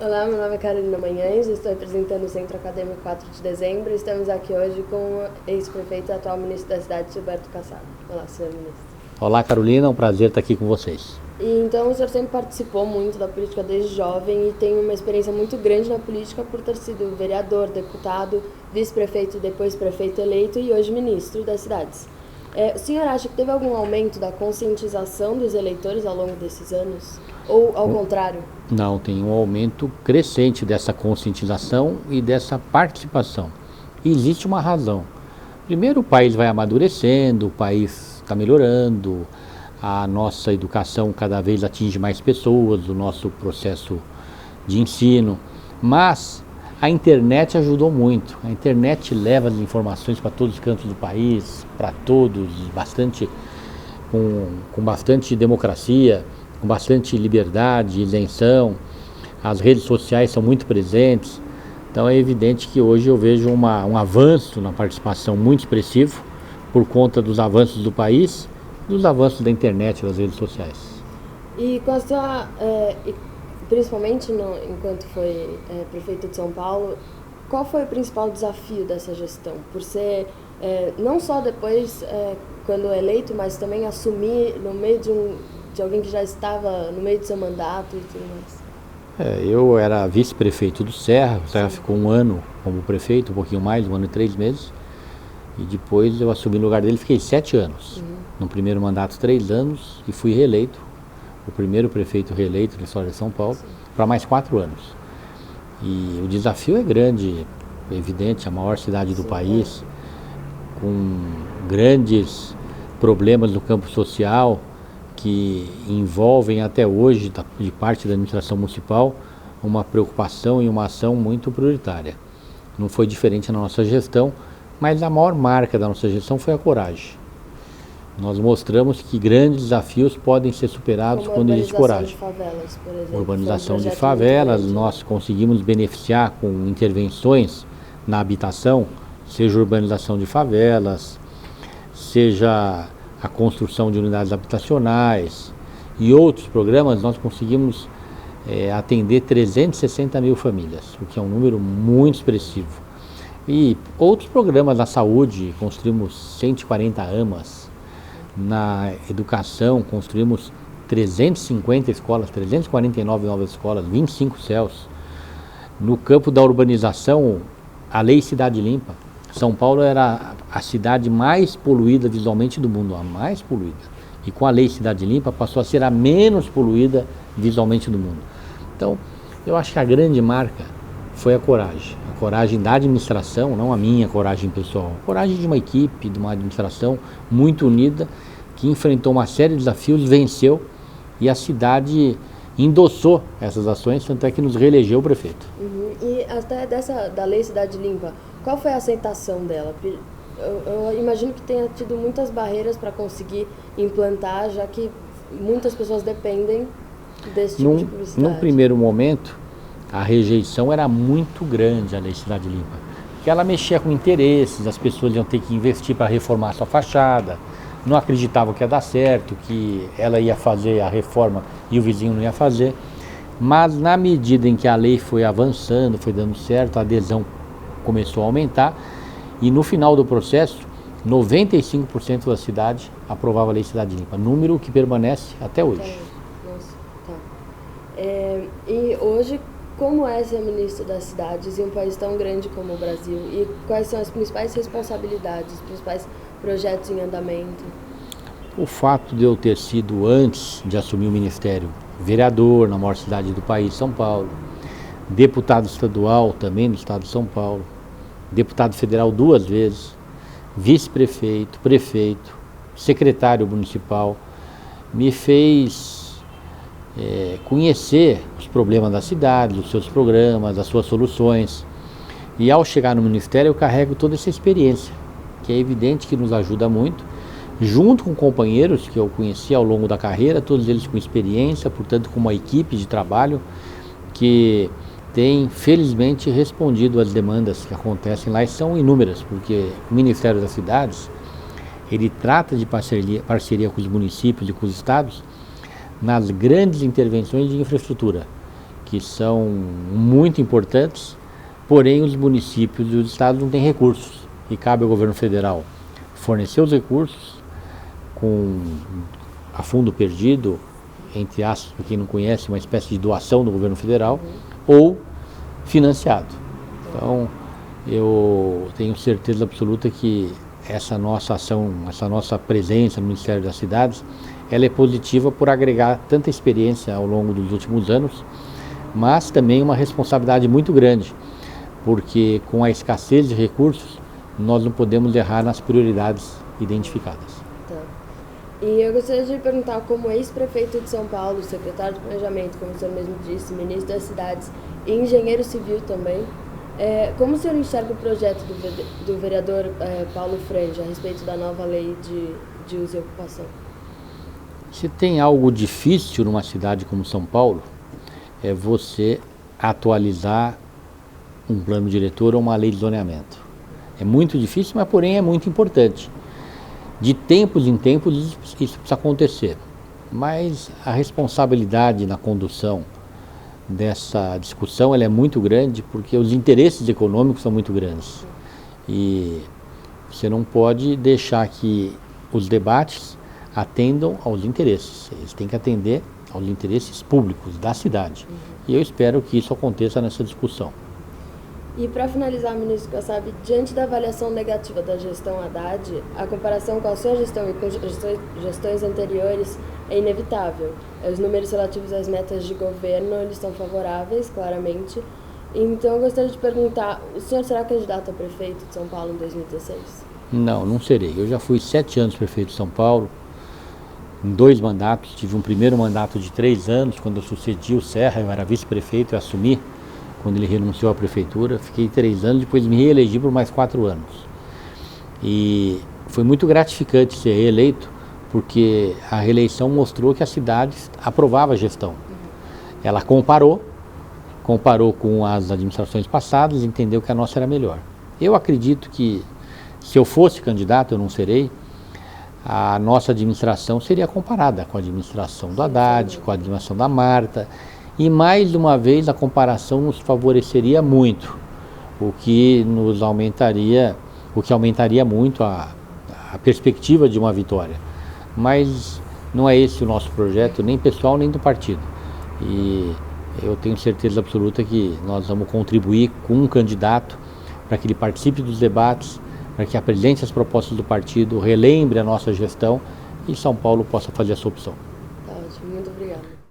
Olá, meu nome é Carolina Manhães, estou representando o Centro Acadêmico 4 de Dezembro e estamos aqui hoje com o ex-prefeito e atual ministro da cidade, Gilberto Kassab. Olá, senhor ministro. Olá, Carolina, é um prazer estar aqui com vocês. E então, o senhor sempre participou muito da política desde jovem e tem uma experiência muito grande na política por ter sido vereador, deputado, vice-prefeito e depois prefeito eleito e hoje ministro das cidades. O senhor acha que teve algum aumento da conscientização dos eleitores ao longo desses anos? Ou ao contrário? Não, tem um aumento crescente dessa conscientização e dessa participação. E existe uma razão. Primeiro, o país vai amadurecendo, o país está melhorando, a nossa educação cada vez atinge mais pessoas, o nosso processo de ensino, mas a internet ajudou muito. A internet leva as informações para todos os cantos do país, para todos, com bastante democracia, com bastante liberdade, isenção. As redes sociais são muito presentes, então é evidente que hoje eu vejo um avanço na participação muito expressivo por conta dos avanços do país, dos avanços da internet e das redes sociais. E com a sua, principalmente enquanto foi prefeito de São Paulo, qual foi o principal desafio dessa gestão? Por ser, não só depois, quando eleito, mas também assumir no meio de alguém que já estava no meio do seu mandato e tudo mais? Eu era vice-prefeito do Serra, o Serra ficou um ano como prefeito, um pouquinho mais, 1 ano e 3 meses. E depois eu assumi no lugar dele, fiquei 7 anos. No primeiro mandato, 3 anos, e fui reeleito, o primeiro prefeito reeleito da história de São Paulo, para mais 4 anos. E o desafio é grande, é evidente, a maior cidade do país, com grandes problemas no campo social, que envolvem até hoje, de parte da administração municipal, uma preocupação e uma ação muito prioritária. Não foi diferente na nossa gestão, mas a maior marca da nossa gestão foi a coragem. Nós mostramos que grandes desafios podem ser superados quando existe coragem. Urbanização de favelas, por exemplo. Urbanização de favelas, nós conseguimos beneficiar com intervenções na habitação, seja urbanização de favelas, seja a construção de unidades habitacionais e outros programas. Nós conseguimos atender 360 mil famílias, o que é um número muito expressivo. E outros programas na saúde, construímos 140 AMAs, na educação construímos 350 escolas, 349 novas escolas, 25 CELs. No campo da urbanização, a Lei Cidade Limpa, São Paulo era a cidade mais poluída visualmente do mundo, a mais poluída. E com a Lei Cidade Limpa passou a ser a menos poluída visualmente do mundo. Então, eu acho que a grande marca foi a coragem da administração, não a minha coragem pessoal, a coragem de uma equipe, de uma administração muito unida, que enfrentou uma série de desafios, venceu, e a cidade endossou essas ações, tanto é que nos reelegeu o prefeito. E até da Lei Cidade Limpa, qual foi a aceitação dela? Eu imagino que tenha tido muitas barreiras para conseguir implantar, já que muitas pessoas dependem desse tipo de publicidade. Num primeiro momento, a rejeição era muito grande à Lei Cidade Limpa, porque ela mexia com interesses, as pessoas iam ter que investir para reformar sua fachada, não acreditavam que ia dar certo, que ela ia fazer a reforma e o vizinho não ia fazer. Mas na medida em que a lei foi avançando, foi dando certo, a adesão começou a aumentar e no final do processo, 95% da cidade aprovava a Lei Cidade Limpa, número que permanece até hoje. Nossa, tá. E hoje, como é ser ministro das cidades em um país tão grande como o Brasil? E quais são as principais responsabilidades, os principais projetos em andamento? O fato de eu ter sido, antes de assumir o ministério, vereador na maior cidade do país, São Paulo, deputado estadual também do estado de São Paulo, deputado federal 2 vezes, vice-prefeito, prefeito, secretário municipal, me fez conhecer os problemas da cidade, os seus programas, as suas soluções. E ao chegar no ministério eu carrego toda essa experiência, que é evidente que nos ajuda muito, junto com companheiros que eu conheci ao longo da carreira, todos eles com experiência, portanto com uma equipe de trabalho que tem felizmente respondido às demandas que acontecem lá, e são inúmeras, porque o Ministério das Cidades, ele trata de parceria com os municípios e com os estados nas grandes intervenções de infraestrutura, que são muito importantes, porém os municípios e os estados não têm recursos e cabe ao governo federal fornecer os recursos a fundo perdido, entre aspas, para quem não conhece, uma espécie de doação do governo federal, ou financiado. Então, eu tenho certeza absoluta que essa nossa ação, essa nossa presença no Ministério das Cidades, ela é positiva por agregar tanta experiência ao longo dos últimos anos, mas também uma responsabilidade muito grande, porque com a escassez de recursos, nós não podemos errar nas prioridades identificadas. E eu gostaria de perguntar, como ex-prefeito de São Paulo, secretário de Planejamento, como o senhor mesmo disse, ministro das Cidades e engenheiro civil também, como o senhor enxerga o projeto do vereador Paulo Franja a respeito da nova lei de uso e ocupação? Se tem algo difícil numa cidade como São Paulo, é você atualizar um plano diretor ou uma lei de zoneamento. É muito difícil, mas porém é muito importante. De tempos em tempos isso precisa acontecer, mas a responsabilidade na condução dessa discussão ela é muito grande porque os interesses econômicos são muito grandes e você não pode deixar que os debates atendam aos interesses, eles têm que atender aos interesses públicos da cidade e eu espero que isso aconteça nessa discussão. E para finalizar, ministro Kassab, diante da avaliação negativa da gestão Haddad, a comparação com a sua gestão e com gestões anteriores é inevitável. Os números relativos às metas de governo eles estão favoráveis, claramente. Então, eu gostaria de perguntar, o senhor será candidato a prefeito de São Paulo em 2016? Não, não serei. Eu já fui 7 anos prefeito de São Paulo, em 2 mandatos. Tive um primeiro mandato de 3 anos, quando eu sucedi o Serra, eu era vice-prefeito, eu assumi. Quando ele renunciou à prefeitura, fiquei 3 anos, depois me reelegi por mais 4 anos. E foi muito gratificante ser reeleito, porque a reeleição mostrou que a cidade aprovava a gestão. Ela comparou com as administrações passadas e entendeu que a nossa era melhor. Eu acredito que, se eu fosse candidato, eu não serei, a nossa administração seria comparada com a administração do Haddad, com a administração da Marta, e mais uma vez a comparação nos favoreceria muito, o que aumentaria muito a perspectiva de uma vitória. Mas não é esse o nosso projeto, nem pessoal, nem do partido. E eu tenho certeza absoluta que nós vamos contribuir com um candidato para que ele participe dos debates, para que apresente as propostas do partido, relembre a nossa gestão e São Paulo possa fazer essa opção. Tá ótimo, muito obrigada.